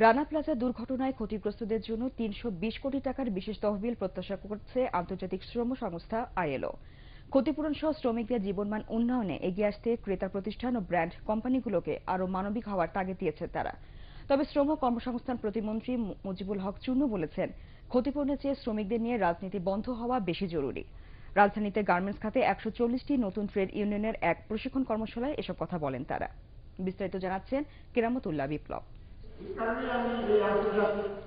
Rana plaza দুর্ঘটনায় ক্ষতিগ্রস্তদের জন্য ৩২০ কোটি টাকার বিশেষ তহবিল প্রত্যাশা করছে আন্তর্জাতিক শ্রম সংস্থা আইএলও। ক্ষতিপূরণ সহ শ্রমিকদের জীবনমান উন্নয়নে এগিয়ে আসতে ক্রেতা প্রতিষ্ঠান ও ব্র্যান্ড কোম্পানিগুলোকে আরও মানবিক হওয়ার তাগিদ দিয়েছে তারা। তবে শ্রম ও কর্মসংস্থান প্রতিমন্ত্রী মুজিবুল হক চুন্নু বলেছেন, ক্ষতিপূরণের চেয়ে শ্রমিকদের নিয়ে রাজনীতি বন্ধ হওয়া বেশি জরুরি। রাজধানীতে গার্মেন্টস খাতে ১৪০টি নতুন ট্রেড ইউনিয়নের এক প্রশিক্ষণ কর্মশালায় এসব কথা বলেন তারা। বিস্তারিত জানাচ্ছেন কেরামতুল্লাহ বিপ্লব।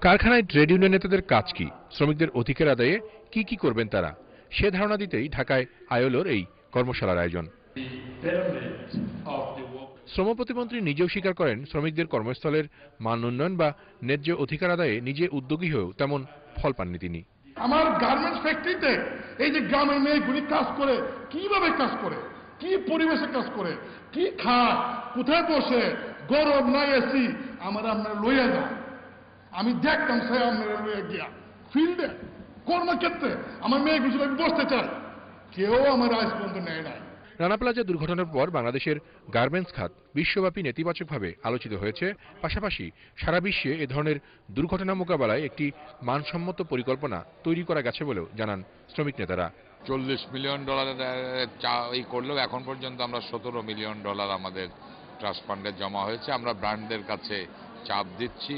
কারখানায় ট্রেড ইউনিয়ন নেতাদের কাজ কি, শ্রমিকদের অধিকার আদায়ে কি কি করবেন তারা, সে ধারণা দিতেই ঢাকায় আইএলওর এই কর্মশালার আয়োজন। শ্রম প্রতিমন্ত্রী নিজেও স্বীকার করেন, শ্রমিকদের কর্মস্থলের মান উন্নয়ন বা ন্যায্য অধিকার আদায়ে নিজে উদ্যোগী হয়েও তেমন ফল পাননি তিনি। আমার গার্মেন্টস ফ্যাক্টরিতে এই যে গ্রামের মেয়েগুলি কাজ করে, কিভাবে কাজ করে, কি পরিবেশে কাজ করে, কি খায়, কোথায় বসে, গরম না এসি, আপনারা লইয়া যান। আমি দেখতাম সে আপনারা লইয়া গিয়া ফিল্ডে কর্মক্ষেত্রে আমার মেয়েগুলি বসতে চাই, কেউ আমার আজ পর্যন্ত নেয় নাই। রানা প্লাজা দুর্ঘটনার পর বাংলাদেশের গার্মেন্টস খাত বিশ্বব্যাপী নেতিবাচকভাবে আলোচিত হয়েছে। পাশাপাশি সারা বিশ্বে এ ধরনের দুর্ঘটনা মোকাবেলায় একটি মানসম্মত পরিকল্পনা তৈরি করা গেছে বলেও জানান শ্রমিক নেতারা। $40 মিলিয়ন করলেও এখন পর্যন্ত আমরা $17 মিলিয়ন আমাদের ট্রাস্ট ফান্ডে জমা হয়েছে। আমরা ব্র্যান্ডদের কাছে চাপ দিচ্ছি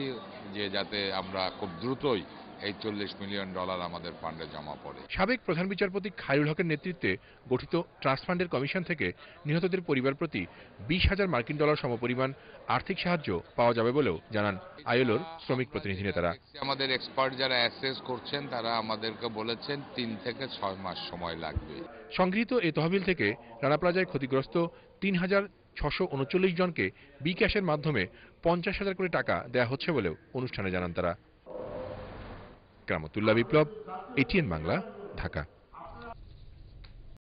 যে যাতে আমরা খুব দ্রুতই এই $40 মিলিয়ন আমাদের ফান্ডে জমা পড়ে। সাবেক প্রধান বিচারপতি খায়রুল হকের নেতৃত্বে গঠিত ট্রাস্ট ফান্ডের কমিশন থেকে নিহতদের পরিবার প্রতি $20,000 মার্কিন সমপরিমাণ আর্থিক সাহায্য পাওয়া যাবে বলেও জানান আইএলওর শ্রমিক প্রতিনিধি নেতারা। আমাদের এক্সপার্ট যারা অ্যাসেস করছেন তারা আমাদেরকে বলেছেন 3 থেকে 6 মাস সময় লাগবে। সংগৃহীত এই তহবিল থেকে রানা প্লাজায় ক্ষতিগ্রস্ত ৩,৬৩৯ জনকে বিক্যাশের মাধ্যমে 50,000 কোটি টাকা দেয়া হচ্ছে বলেও অনুষ্ঠানে জানান তারা। কেরামতুল্লাহ বিপ্লব, এটিএন বাংলা, ঢাকা।